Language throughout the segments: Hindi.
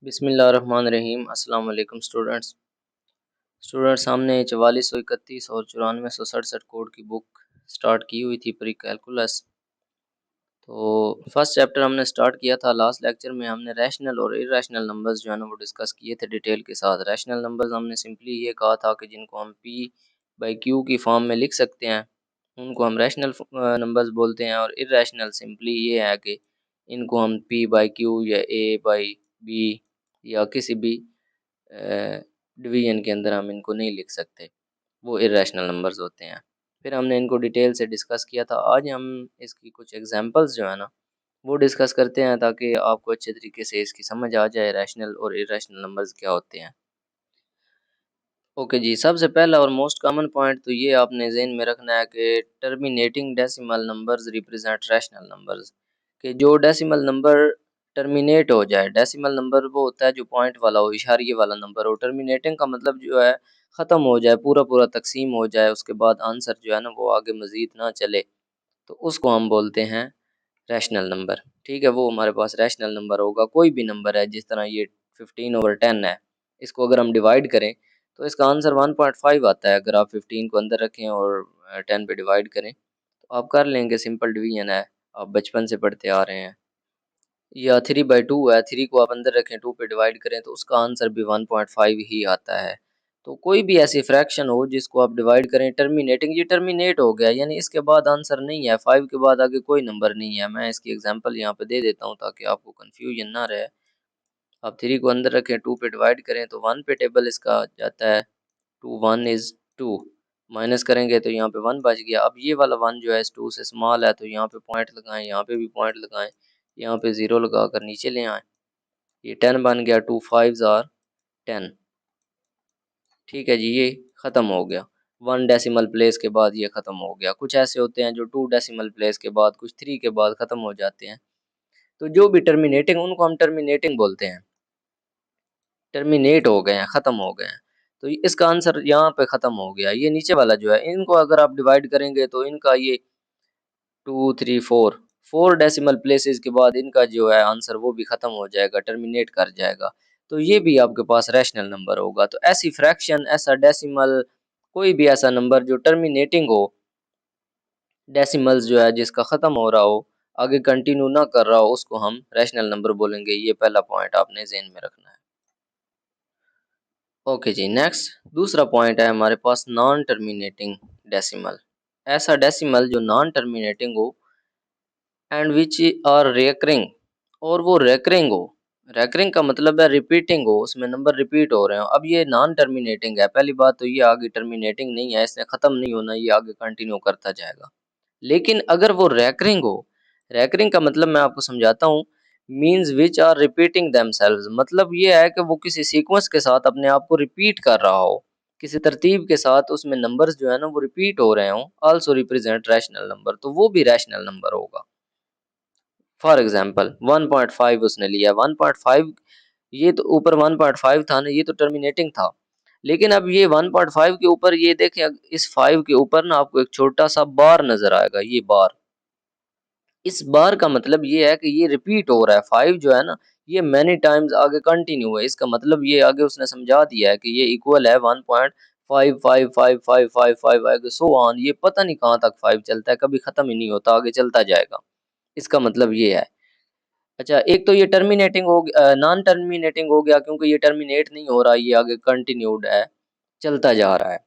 बिस्मिल्लाहिर्रहमानिर्रहीम। अस्सलाम वालेकुम स्टूडेंट्स हमने 4431 और 9467 कोड की बुक स्टार्ट की हुई थी प्री कैलकुलस। तो फर्स्ट चैप्टर हमने स्टार्ट किया था। लास्ट लेक्चर में हमने रैशनल और इरेशनल नंबर्स जो है ना वो डिस्कस किए थे डिटेल के साथ। रैशनल नंबर्स हमने सिंपली ये कहा था कि जिनको हम पी बाई क्यू की फॉर्म में लिख सकते हैं उनको हम रैशनल नंबर्स बोलते हैं, और इरेशनल सिंपली ये है कि इनको हम पी बाई क्यू या ए बाई बी या किसी भी डिवीजन के अंदर हम इनको नहीं लिख सकते, वो इरेशनल नंबर्स होते हैं। फिर हमने इनको डिटेल से डिस्कस किया था। आज हम इसकी कुछ एग्जांपल्स जो है ना वो डिस्कस करते हैं ताकि आपको अच्छे तरीके से इसकी समझ आ जाए रैशनल और इरेशनल नंबर्स क्या होते हैं। ओके जी, सबसे पहला और मोस्ट कॉमन पॉइंट तो ये आपने ज़हन में रखना है कि terminating decimal numbers represent rational numbers, कि जो डेसिमल नंबर टर्मिनेट हो जाए। डेसिमल नंबर वो होता है जो पॉइंट वाला हो, इशारिये वाला नंबर हो। टर्मिनेटिंग का मतलब जो है ख़त्म हो जाए, पूरा पूरा तकसीम हो जाए, उसके बाद आंसर जो है ना वो आगे मज़ीद ना चले, तो उसको हम बोलते हैं रैशनल नंबर। ठीक है, वो हमारे पास रैशनल नंबर होगा। कोई भी नंबर है, जिस तरह ये 15/10 है, इसको अगर हम डिवाइड करें तो इसका आंसर 1.5 आता है। अगर आप 15 को अंदर रखें और 10 पे डिवाइड करें तो आप कर लेंगे, सिंपल डिवीजन है, आप बचपन से पढ़ते आ रहे हैं। या 3/2 है, 3 को आप अंदर रखें, 2 पे डिवाइड करें तो उसका आंसर भी 1.5 ही आता है। तो कोई भी ऐसी फ्रैक्शन हो जिसको आप डिवाइड करें टर्मिनेटिंग, ये टर्मिनेट हो गया यानी इसके बाद आंसर नहीं है, 5 के बाद आगे कोई नंबर नहीं है। मैं इसकी एग्जांपल यहाँ पे दे देता हूँ ताकि आपको कंफ्यूजन ना रहे। आप 3 को अंदर रखें, 2 पे डिवाइड करें तो 1 पे टेबल इसका जाता है, 2 1 इज़ 2, माइनस करेंगे तो यहाँ पे 1 बच गया। अब ये वाला 1 जो है इस 2 से स्मॉल है, तो यहाँ पे पॉइंट लगाएं, यहाँ पे भी पॉइंट लगाएं, यहाँ पे 0 लगा कर नीचे ले आएँ। ये 10 बन गया, 2 5s आर 10। ठीक है जी, ये ख़त्म हो गया। 1 डेसिमल प्लेस के बाद ये ख़त्म हो गया। कुछ ऐसे होते हैं जो 2 डेसिमल प्लेस के बाद, कुछ 3 के बाद ख़त्म हो जाते हैं। तो जो भी टर्मिनेटिंग, उनको हम टर्मिनेटिंग बोलते हैं, टर्मिनेट हो गए हैं, ख़त्म हो गए हैं। तो इसका आंसर यहाँ पे ख़त्म हो गया। ये नीचे वाला जो है, इनको अगर आप डिवाइड करेंगे तो इनका ये 2 3 4 4 डेसिमल प्लेसेस के बाद इनका जो है आंसर वो भी ख़त्म हो जाएगा, टर्मिनेट कर जाएगा। तो ये भी आपके पास रैशनल नंबर होगा। तो ऐसी फ्रैक्शन, ऐसा डेसिमल, कोई भी ऐसा नंबर जो टर्मिनेटिंग हो, डेसिमल्स जो है जिसका ख़त्म हो रहा हो, आगे कंटिन्यू ना कर रहा हो, उसको हम रैशनल नंबर बोलेंगे। ये पहला पॉइंट आपने ज़हन में रखना है। ओके जी, नेक्स्ट दूसरा पॉइंट है हमारे पास नॉन टर्मिनेटिंग डेसिमल। ऐसा डेसिमल जो नॉन टर्मिनेटिंग हो एंड विच आर रेकरिंग, और वो रेकरिंग हो। रेकरिंग का मतलब है रिपीटिंग हो, उसमें नंबर रिपीट हो रहे हो। अब ये नॉन टर्मिनेटिंग है, पहली बात तो ये आगे टर्मिनेटिंग नहीं है, इसने ख़त्म नहीं होना, ये आगे कंटिन्यू करता जाएगा। लेकिन अगर वो रैकरिंग हो, रैकरिंग का मतलब मैं आपको समझाता हूँ, means which are repeating themselves, मतलब ये है कि वो किसी सीक्वेंस के साथ अपने आप को रिपीट कर रहा हो, किसी तरतीब के साथ उसमें नंबर्स जो है ना वो रिपीट हो रहे हो, आल्सो रिप्रेजेंट रैशनल नंबर, तो वो भी रैशनल नंबर होगा। फॉर एग्जाम्पल 1.5 उसने लिया, 1.5, ये तो ऊपर 1.5 था ना, ये तो टर्मिनेटिंग था। लेकिन अब ये 1.5 के ऊपर ये देखें, इस 5 के ऊपर ना आपको एक छोटा सा बार नजर आएगा, ये बार। इस बार का मतलब ये है कि ये रिपीट हो रहा है, 5 जो है ना ये मैनी टाइम्स आगे कंटिन्यू है। इसका मतलब ये आगे उसने समझा दिया है कि ये इक्वल है 1.555555 आगे सो ऑन, ये पता नहीं कहाँ तक 5 चलता है, कभी खत्म ही नहीं होता, आगे चलता जाएगा। इसका मतलब ये है। अच्छा, एक तो ये टर्मिनेटिंग हो गया, नॉन टर्मिनेटिंग हो गया क्योंकि ये टर्मिनेट नहीं हो रहा, ये आगे कंटिन्यूड है, चलता जा रहा है।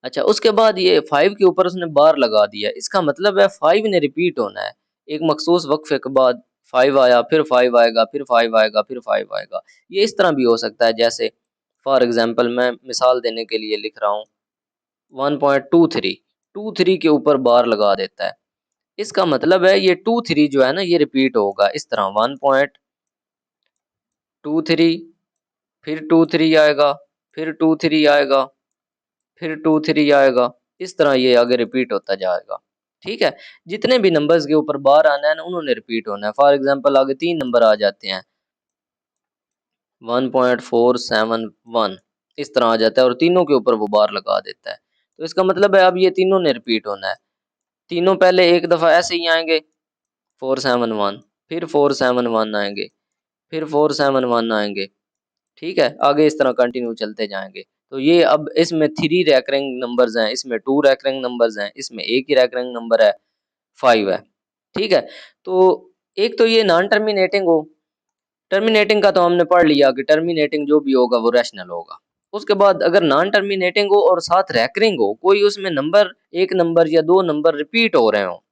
अच्छा, उसके बाद ये 5 के ऊपर उसने बार लगा दिया, इसका मतलब है 5 ने रिपीट होना है। एक मखसूस वक्फे के बाद 5 आया, फिर 5 आएगा, फिर 5 आएगा, फिर 5 आएगा। ये इस तरह भी हो सकता है, जैसे फॉर एग्जांपल मैं मिसाल देने के लिए लिख रहा हूँ 1.23, 23 के ऊपर बार लगा देता है। इसका मतलब है ये 23 जो है ना ये रिपीट होगा इस तरह, 1.23, फिर 23 आएगा, फिर 23 आएगा, फिर 23 आएगा। इस तरह ये आगे रिपीट होता जाएगा। ठीक है, जितने भी नंबर्स के ऊपर बार आना है ना उन्होंने रिपीट होना है। फॉर एग्जांपल आगे 3 नंबर आ जाते हैं, 1.471, इस तरह आ जाता है और तीनों के ऊपर वो बार लगा देता है। तो इसका मतलब है अब ये तीनों ने रिपीट होना है। तीनों पहले एक दफ़ा ऐसे ही आएंगे 471, फिर 471 आएंगे, फिर 471 आएंगे। ठीक है, आगे इस तरह कंटिन्यू चलते जाएंगे। तो ये अब इसमें 3 रैकरिंग नंबर्स हैं, इसमें 2 रैकरिंग नंबर्स हैं, इसमें एक ही रैकरिंग नंबर है 5 है। ठीक है, तो एक तो ये नॉन टर्मिनेटिंग हो, टर्मिनेटिंग का तो हमने पढ़ लिया कि टर्मिनेटिंग जो भी होगा वो रैशनल होगा। उसके बाद अगर नॉन टर्मिनेटिंग हो और साथ रैकरिंग हो, कोई उसमें नंबर, एक नंबर या दो नंबर रिपीट हो रहे हो।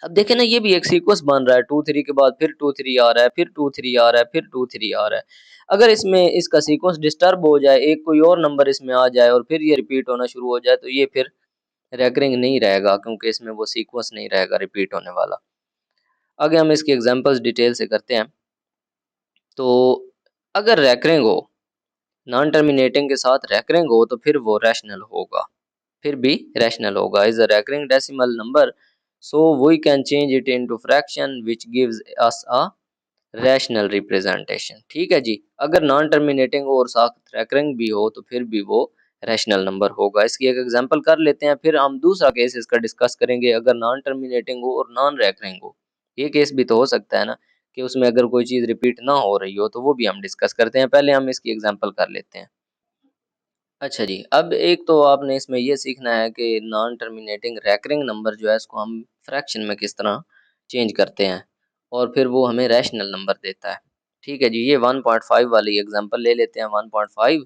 अब देखें ना, ये भी एक सीक्वेंस बन रहा है, 2 3 के बाद फिर 2 3 आ रहा है, फिर 2 3 आ रहा है, फिर 2 3 आ रहा है। अगर इसमें इसका सीक्वेंस डिस्टर्ब हो जाए, एक कोई और नंबर इसमें आ जाए और फिर ये रिपीट होना शुरू हो जाए, तो ये फिर रैकरिंग नहीं रहेगा, क्योंकि इसमें वो सीक्वेंस नहीं रहेगा रिपीट होने वाला। आगे हम इसकी एग्जांपल्स डिटेल से करते हैं। तो अगर रैकरिंग हो, नॉन टर्मिनेटिंग के साथ रैकरिंग हो, तो फिर वो रैशनल होगा, फिर भी रैशनल होगा। Is a recurring decimal number, so we can change it into fraction which gives us a rational representation. ठीक है जी, अगर नॉन टर्मिनेटिंग हो और साथ रैकरिंग भी हो, तो फिर भी वो रैशनल नंबर होगा। इसकी एक एग्जांपल कर लेते हैं, फिर हम दूसरा केस इसका डिस्कस करेंगे। अगर नॉन टर्मिनेटिंग हो और नॉन रैकरिंग हो, ये केस भी तो हो सकता है ना, कि उसमें अगर कोई चीज़ रिपीट ना हो रही हो, तो वो भी हम डिस्कस करते हैं। पहले हम इसकी एग्जांपल कर लेते हैं। अच्छा जी, अब एक तो आपने इसमें ये सीखना है कि नॉन टर्मिनेटिंग रैकरिंग नंबर जो है, इसको हम फ्रैक्शन में किस तरह चेंज करते हैं और फिर वो हमें रैशनल नंबर देता है। ठीक है जी, ये 1.5 वाली एग्जांपल ले लेते हैं। 1.5,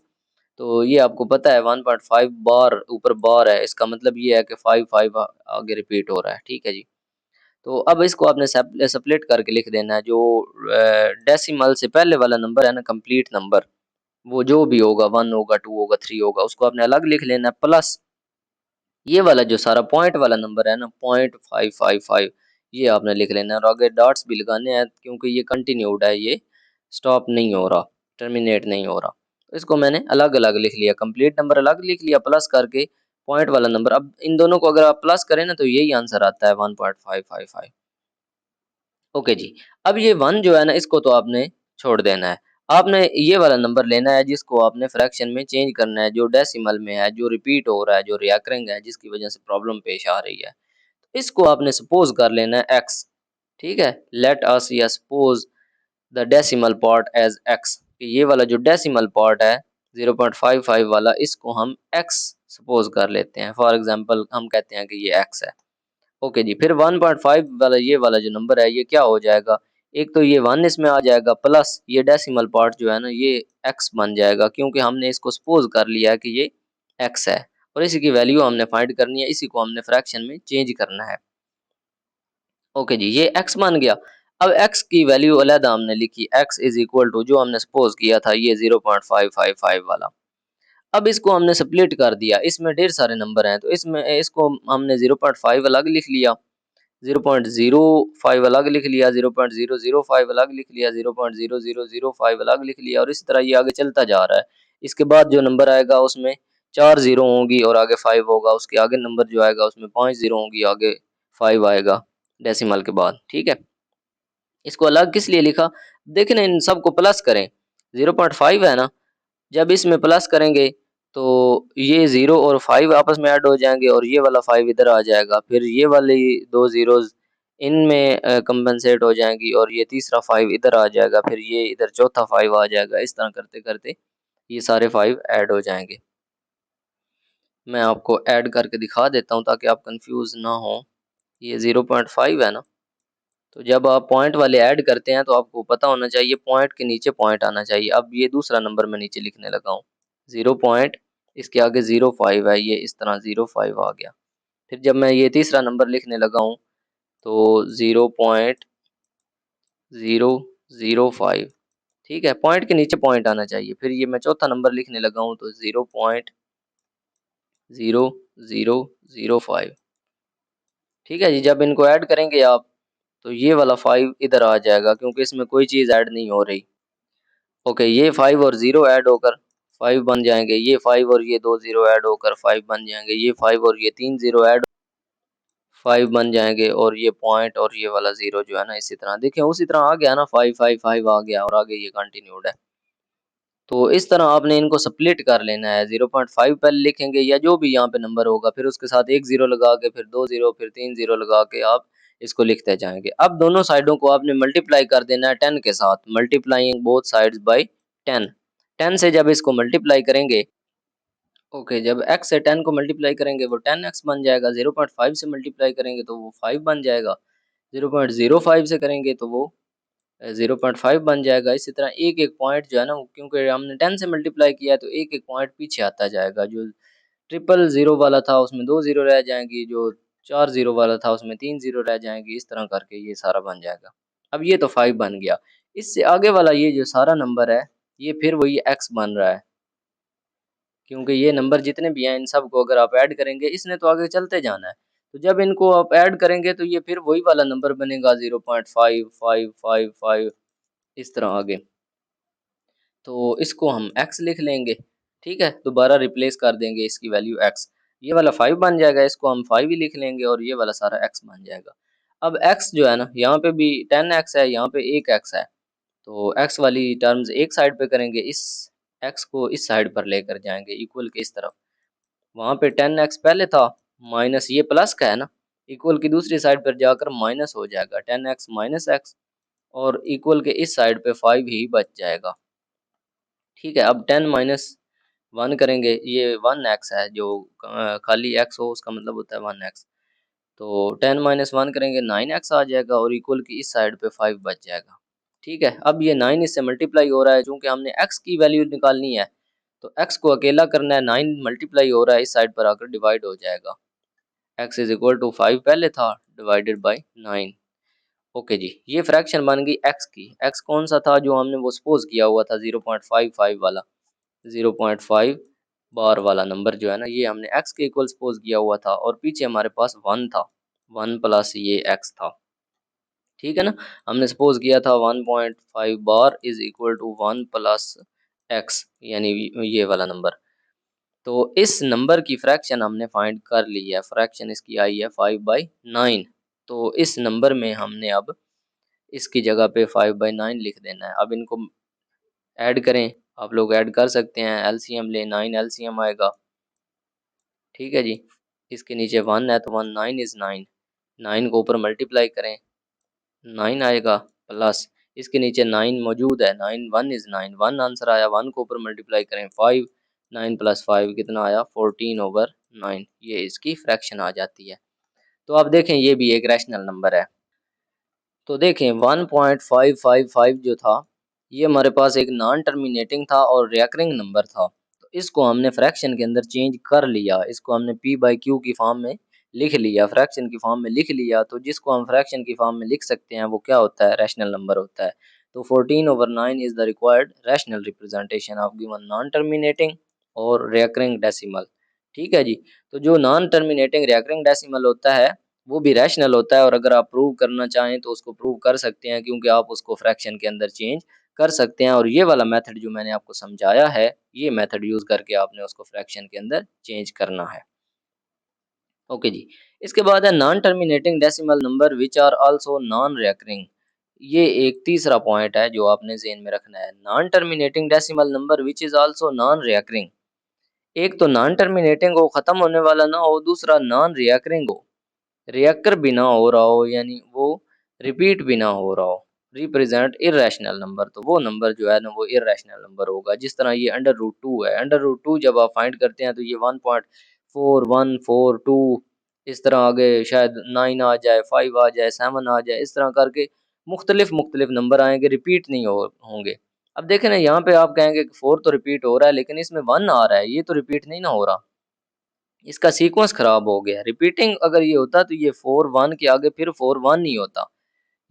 तो ये आपको पता है 1.5 बार ऊपर बार है, इसका मतलब ये है कि 5 5 आगे रिपीट हो रहा है। ठीक है जी, तो अब इसको आपने सेपरेट करके लिख देना है। जो डेसिमल से पहले वाला नंबर है ना, कंप्लीट नंबर, वो जो भी होगा, 1 होगा, 2 होगा, 3 होगा, उसको आपने अलग लिख लेना है, प्लस ये वाला जो सारा पॉइंट वाला नंबर है ना, 0.555, ये आपने लिख लेना है। और आगे डॉट्स भी लगाने हैं, क्योंकि ये कंटिन्यूड है, ये स्टॉप नहीं हो रहा, टर्मिनेट नहीं हो रहा। तो इसको मैंने अलग अलग लिख लिया, कंप्लीट नंबर अलग लिख लिया, प्लस करके पॉइंट वाला नंबर। अब इन दोनों को अगर आप प्लस करें ना, तो यही आंसर आता है 1.555। ओके जी, अब ये 1 जो है ना, इसको तो आपने छोड़ देना है। आपने ये वाला नंबर लेना है, जिसको आपने फ्रैक्शन में चेंज करना है, जो डेसिमल में है, जो रिपीट हो रहा है, जो रिकरिंग है, जिसकी वजह से प्रॉब्लम पेश आ रही है। इसको आपने सपोज कर लेना है x। ठीक है, लेट अस या suppose the decimal part as x, कि ये वाला जो डेसिमल पार्ट है 0.55 वाला, इसको हम x सपोज कर लेते हैं। फॉर एग्जांपल हम कहते हैं कि ये x है। ओके जी, फिर 1.5 वाला ये वाला जो नंबर है, ये क्या हो जाएगा, एक तो ये 1 इसमें आ जाएगा, प्लस ये डेसिमल पार्ट जो है ना, ये x बन जाएगा, क्योंकि हमने इसको सपोज कर लिया है कि ये x है, और इसी की वैल्यू हमने फाइंड करनी है, इसी को हमने फ्रैक्शन में चेंज करना है। ओके जी, ये x बन गया। अब x की वैल्यू अलहदा हमने लिखी, x इज इक्वल टू जो हमने सपोज किया था, ये 0.555 वाला। अब इसको हमने स्प्लिट कर दिया, इसमें ढेर सारे नंबर हैं, तो इसमें इसको हमने 0.5 अलग लिख लिया, 0.05 अलग लिख लिया, 0.005 अलग लिख लिया, 0.0005 अलग लिख लिया, और इस तरह ये आगे चलता जा रहा है। इसके बाद जो नंबर आएगा उसमें 4 जीरो होंगी और आगे 5 होगा, उसके आगे नंबर जो आएगा उसमें 5 जीरो होंगी, आगे 5 आएगा डेसिमल के बाद। ठीक है, इसको अलग किस लिए लिखा, देखें ना, इन सबको प्लस करें, 0.5 है ना, जब इसमें प्लस करेंगे तो ये 0 और 5 आपस में ऐड हो जाएंगे, और ये वाला 5 इधर आ जाएगा, फिर ये वाली दो जीरोस इनमें कंपनसेट हो जाएंगी, और ये तीसरा 5 इधर आ जाएगा, फिर ये इधर चौथा 5 आ जाएगा। इस तरह करते करते ये सारे 5 ऐड हो जाएंगे। मैं आपको ऐड करके दिखा देता हूँ ताकि आप कंफ्यूज ना हो। ये 0.5 है ना, तो जब आप पॉइंट वाले ऐड करते हैं, तो आपको पता होना चाहिए पॉइंट के नीचे पॉइंट आना चाहिए। अब ये दूसरा नंबर मैं नीचे लिखने लगा हूँ, 0 पॉइंट, इसके आगे 0.5 है, ये इस तरह 0.5 आ गया। फिर जब मैं ये तीसरा नंबर लिखने लगा हूँ, तो 0.005। ठीक है, पॉइंट के नीचे पॉइंट आना चाहिए। फिर ये मैं चौथा नंबर लिखने लगा हूँ, तो 0.0005। ठीक है जी, जब इनको ऐड करेंगे आप, तो ये वाला 5 इधर आ जाएगा, क्योंकि इसमें कोई चीज़ ऐड नहीं हो रही। ओके, ये 5 और 0 ऐड होकर 5 बन जाएंगे, ये 5 और ये दो 0 ऐड होकर 5 बन जाएंगे, ये 5 और ये 3 0 ऐड 5 बन जाएंगे, और ये पॉइंट और ये वाला 0 जो है ना, इसी तरह देखें, उसी तरह आ गया ना, 5 5 5 आ गया, और आगे ये कंटिन्यूड है। तो इस तरह आपने इनको स्प्लिट कर लेना है, 0.5 पहले लिखेंगे, या जो भी यहाँ पे नंबर होगा, फिर उसके साथ एक 0 लगा के, फिर दो 0, फिर तीन 0 लगा के आप इसको लिखते जाएंगे। अब दोनों साइडों को आपने मल्टीप्लाई कर देना है 10 के साथ, मल्टीप्लाइंग बोथ साइड्स बाय 10। 10 से जब इसको मल्टीप्लाई करेंगे, ओके, जब x से 10 को मल्टीप्लाई करेंगे वो 10x बन जाएगा, 0.5 से मल्टीप्लाई करेंगे तो वो 5 बन जाएगा, 0.05 से करेंगे तो वो 0.5 बन जाएगा। इसी तरह एक एक पॉइंट जो है ना, क्योंकि हमने 10 से मल्टीप्लाई किया है तो एक एक पॉइंट पीछे आता जाएगा। जो ट्रिपल जीरो वाला था उसमें 2 जीरो रह जाएंगी, जो 4 जीरो वाला था उसमें 3 जीरो रह जाएंगी। इस तरह करके ये सारा बन जाएगा। अब ये तो 5 बन गया। इससे आगे वाला ये जो सारा नंबर है ये फिर वही x बन रहा है, क्योंकि ये नंबर जितने भी हैं इन सब को अगर आप ऐड करेंगे, इसने तो आगे चलते जाना है, तो जब इनको आप ऐड करेंगे तो ये फिर वही वाला नंबर बनेगा 0.5555 इस तरह आगे। तो इसको हम x लिख लेंगे, ठीक है, दोबारा रिप्लेस कर देंगे इसकी वैल्यू x। ये वाला 5 बन जाएगा, इसको हम 5 ही लिख लेंगे और ये वाला सारा x बन जाएगा। अब x जो है ना, यहाँ पे भी 10x है, यहाँ पे 1x है, तो x वाली टर्म्स एक साइड पे करेंगे, इस x को इस साइड पर लेकर जाएंगे इक्वल के इस तरफ। वहाँ पे 10x पहले था, माइनस ये प्लस का है ना, इक्वल की दूसरी साइड पर जाकर माइनस हो जाएगा 10x माइनस x, और इक्वल के इस साइड पे 5 ही बच जाएगा। ठीक है, अब 10 माइनस 1 करेंगे, ये 1x है, जो खाली x हो उसका मतलब होता है 1x। तो 10 माइनस 1 करेंगे 9x आ जाएगा और इक्वल की इस साइड पे 5 बच जाएगा। ठीक है, अब ये 9 इससे मल्टीप्लाई हो रहा है, चूंकि हमने x की वैल्यू निकालनी है तो x को अकेला करना है, 9 मल्टीप्लाई हो रहा है इस साइड पर आकर डिवाइड हो जाएगा। x इज इक्वल टू 5 पहले था, डिवाइडेड बाई 9। ओके जी, ये फ्रैक्शन बन गई x की। x कौन सा था जो हमने वो सपोज किया हुआ था, 0.55 वाला, 0.5 बार वाला नंबर जो है ना, ये हमने x के इक्वल सपोज किया हुआ था और पीछे हमारे पास 1 था, 1 प्लस ये x था। ठीक है ना, हमने सपोज किया था 1.5 bar is equal to 1 plus x, यानी ये वाला नंबर। तो इस नंबर की फ्रैक्शन हमने फाइंड कर ली है, फ्रैक्शन इसकी आई है 5/9। तो इस नंबर में हमने अब इसकी जगह पे 5/9 लिख देना है। अब इनको ऐड करें, आप लोग ऐड कर सकते हैं, एलसीएम लें, 9 एलसीएम आएगा। ठीक है जी, इसके नीचे 1 है तो 1 9 इज 9, 9 को ऊपर मल्टीप्लाई करें, 9 आएगा, प्लस इसके नीचे 9 मौजूद है, 9 1 इज 9, 1 आंसर आया, 1 को ऊपर मल्टीप्लाई करें 5, 9 प्लस 5 कितना आया 14/9, ये इसकी फ्रैक्शन आ जाती है। तो आप देखें ये भी एक रैशनल नंबर है। तो देखें 1.555 जो था ये हमारे पास एक नॉन टर्मिनेटिंग था और रिकरिंग नंबर था, तो इसको हमने फ्रैक्शन के अंदर चेंज कर लिया, इसको हमने p/q की फॉर्म में लिख लिया, फ्रैक्शन की फॉर्म में लिख लिया। तो जिसको हम फ्रैक्शन की फॉर्म में लिख सकते हैं वो क्या होता है, रैशनल नंबर होता है। तो 14/9 is the required rational representation of given non terminating और रिकरिंग डेसिमल। ठीक है जी, तो जो नॉन टर्मिनेटिंग रिकरिंग डेसिमल होता है वो भी रैशनल होता है, और अगर आप प्रूव करना चाहें तो उसको प्रूव कर सकते हैं, क्योंकि आप उसको फ्रैक्शन के अंदर चेंज कर सकते हैं। और ये वाला मेथड जो मैंने आपको समझाया है, ये मेथड यूज करके आपने उसको फ्रैक्शन के अंदर चेंज करना है। ओके जी, इसके बाद है non terminating decimal number which are also non recurring. ये एक तीसरा पॉइंट है जो आपने ज़हन में रखना है, non terminating decimal number which is also non recurring. एक तो नॉन टर्मिनेटिंग हो, खत्म होने वाला ना हो, दूसरा नॉन रिकरिंग हो, रियकर भी ना हो रहा हो, यानी वो रिपीट भी ना हो रहा हो, रिप्रेजेंट इरेशनल नंबर, तो वो नंबर जो है ना वो इरेशनल नंबर होगा। जिस तरह ये √2 है, √2 जब आप फाइंड करते हैं तो ये 1.4142, इस तरह आगे शायद 9 आ जाए, 5 आ जाए, 7 आ जाए, इस तरह करके मुख्तलिफ मुख्तलिफ नंबर आएंगे, रिपीट नहीं होंगे। अब देखें ना, यहाँ पे आप कहेंगे कि 4 तो रिपीट हो रहा है, लेकिन इसमें 1 आ रहा है, ये तो रिपीट नहीं ना हो रहा, इसका सीक्वेंस खराब हो गया। रिपीटिंग अगर ये होता तो ये 4 1 के आगे फिर 4 1 नहीं होता,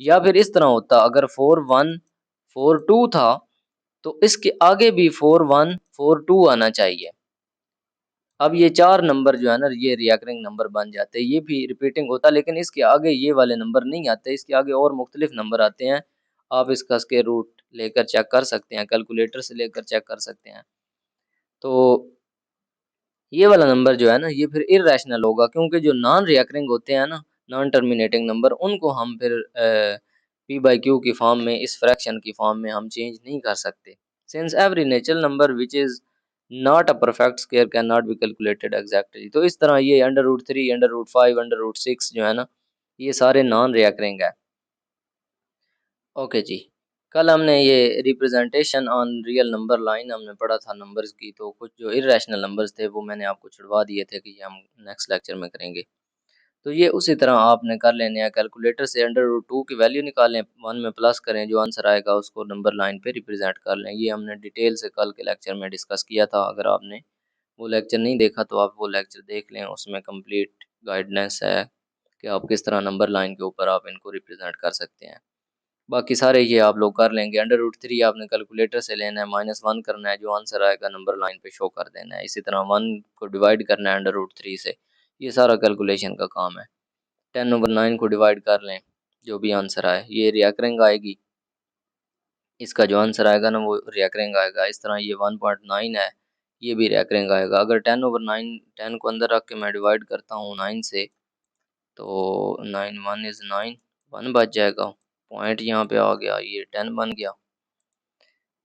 या फिर इस तरह होता, अगर 4 1 4 2 था तो इसके आगे भी 4 1 4 2 आना चाहिए। अब ये चार नंबर जो है ना ये रिकरिंग नंबर बन जाते हैं, ये भी रिपीटिंग होता, लेकिन इसके आगे ये वाले नंबर नहीं आते, इसके आगे और मुख्तलिफ नंबर आते हैं। आप इसका स्क्वायर रूट लेकर चेक कर सकते हैं, कैलकुलेटर से लेकर चेक कर सकते हैं। तो ये वाला नंबर जो है ना ये फिर इरेशनल होगा, क्योंकि जो नॉन रिकरिंग होते हैं ना, नॉन टर्मिनेटिंग नंबर, उनको हम फिर p/q की फॉर्म में, इस फ्रैक्शन की फॉर्म में हम चेंज नहीं कर सकते। Since every natural number which is not a perfect square can not be calculated exactly. तो इस तरह ये √3 √5 √6 जो है ना ये सारे नॉन रिकरिंग है। ओके जी। कल हमने ये representation on real number line हमने पढ़ा था नंबर्स की, तो कुछ जो इर्रेशनल नंबर्स थे वो मैंने आपको छुड़वा दिए थे कि ये हम नेक्स्ट लेक्चर में करेंगे। तो ये उसी तरह आपने कर लेने हैं, कैलकुलेटर से अंडर रूट 2 की वैल्यू निकालें, 1 में प्लस करें, जो आंसर आएगा उसको नंबर लाइन पे रिप्रेजेंट कर लें। ये हमने डिटेल से कल के लेक्चर में डिस्कस किया था। अगर आपने वो लेक्चर नहीं देखा तो आप वो लेक्चर देख लें, उसमें कंप्लीट गाइडेंस है कि आप किस तरह नंबर लाइन के ऊपर आप इनको रिप्रेजेंट कर सकते हैं। बाकी सारे ये आप लोग कर लेंगे। अंडर रूट 3 आपने कैलकुलेटर से लेना है, -1 करना है, जो आंसर आएगा नंबर लाइन पे शो कर देना है। इसी तरह 1 को डिवाइड करना है अंडर रूट 3 से। ये सारा कैलकुलेशन का काम है। 10/9 को डिवाइड कर लें, जो भी आंसर आए, ये रिकरिंग आएगी। इसका जो आंसर आएगा ना वो रिकरिंग आएगा। इस तरह ये 1.9 है, ये भी रिकरिंग आएगा। अगर 10/9 10 को अंदर रख के मैं डिवाइड करता हूँ 9 से, तो 9 1 इज़ 9, 1 बच जाएगा। पॉइंट यहाँ पे आ गया, ये 10 बन गया।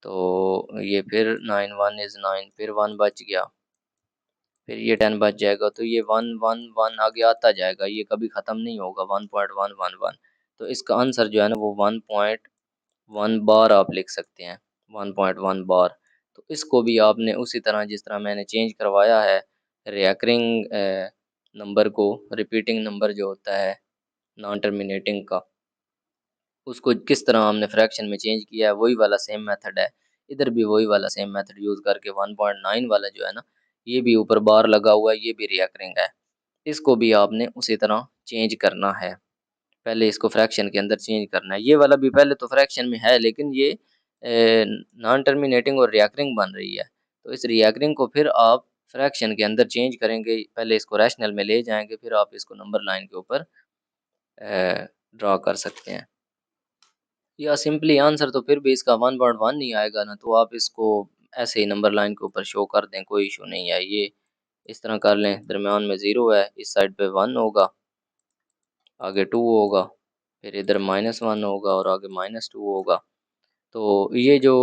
तो ये फिर 9 1 इज़ 9, फिर 1 बच गया, फिर ये 10 बच जाएगा। तो ये 1 1 1 आगे आता जाएगा, ये कभी ख़त्म नहीं होगा। 1.111, तो इसका आंसर जो है ना वो 1.1 बार आप लिख सकते हैं, 1.1 बार। तो इसको भी आपने उसी तरह जिस तरह मैंने चेंज करवाया है रिकरिंग नंबर को, रिपीटिंग नंबर जो होता है नॉन टर्मिनेटिंग का, उसको किस तरह हमने फ्रैक्शन में चेंज किया है, वही वाला सेम मेथड है। इधर भी वही वाला सेम मेथड यूज़ करके 1.9 वाला जो है ना, ये भी ऊपर बार लगा हुआ है, ये भी रिकरिंग है। इसको भी आपने उसी तरह चेंज करना है। पहले इसको फ्रैक्शन के अंदर चेंज करना है। ये वाला भी पहले तो फ्रैक्शन में है, लेकिन ये नॉन टर्मिनेटिंग और रिकरिंग बन रही है। तो इस रिकरिंग को फिर आप फ्रैक्शन के अंदर चेंज करेंगे। पहले इसको रैशनल में ले जाएँगे, फिर आप इसको नंबर लाइन के ऊपर ड्रा कर सकते हैं। या सिंपली आंसर तो फिर भी इसका 1.1 नहीं आएगा ना, तो आप इसको ऐसे ही नंबर लाइन के ऊपर शो कर दें, कोई इशू नहीं है। ये इस तरह कर लें, दरमियान में 0 है, इस साइड पे 1 होगा, आगे 2 होगा, फिर इधर -1 होगा और आगे -2 होगा। तो ये जो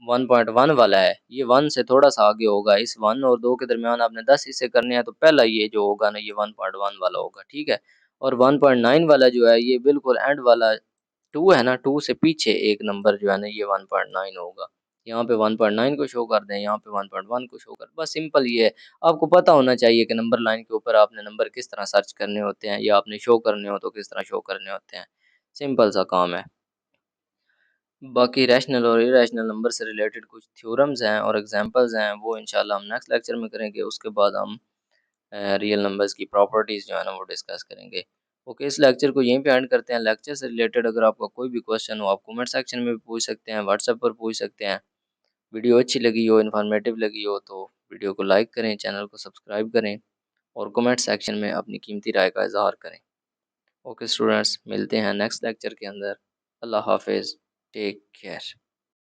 1.1 वाला है, ये 1 से थोड़ा-सा आगे होगा। इस 1 और 2 के दरमियान आपने 10 हिस्से करने हैं, तो पहला ये जो होगा ना, ये 1.1 वाला होगा, ठीक है? और 1.9 वाला जो है, ये बिल्कुल एंड वाला 2 है ना, 2 से पीछे एक नंबर जो है ना, ये 1.9 होगा। यहाँ पे 1.9 को शो कर दें, यहाँ पे 1.1 को शो कर, बस सिंपल ये है। आपको पता होना चाहिए कि नंबर लाइन के ऊपर आपने नंबर किस तरह सर्च करने होते हैं, या आपने शो करने हो तो किस तरह शो करने होते हैं। सिंपल सा काम है। बाकी रैशनल और इरैशनल नंबर से रिलेटेड कुछ थ्योरम्स हैं और एग्जांपल्स हैं, वो इंशाल्लाह हम नेक्स्ट लेक्चर में करेंगे। उसके बाद हम रियल नंबर्स की प्रॉपर्टीज़ जो है ना वो डिस्कस करेंगे। ओके, इस लेक्चर को यहीं पे एंड करते हैं। लेक्चर से रिलेटेड अगर आपका कोई भी क्वेश्चन हो, आप कमेंट सेक्शन में भी पूछ सकते हैं, व्हाट्सएप पर पूछ सकते हैं। वीडियो अच्छी लगी हो, इन्फॉर्मेटिव लगी हो, तो वीडियो को लाइक करें, चैनल को सब्सक्राइब करें और कमेंट सेक्शन में अपनी कीमती राय का इज़हार करें। ओके स्टूडेंट्स, मिलते हैं नेक्स्ट लेक्चर के अंदर। अल्लाह हाफ़िज़, टेक केयर।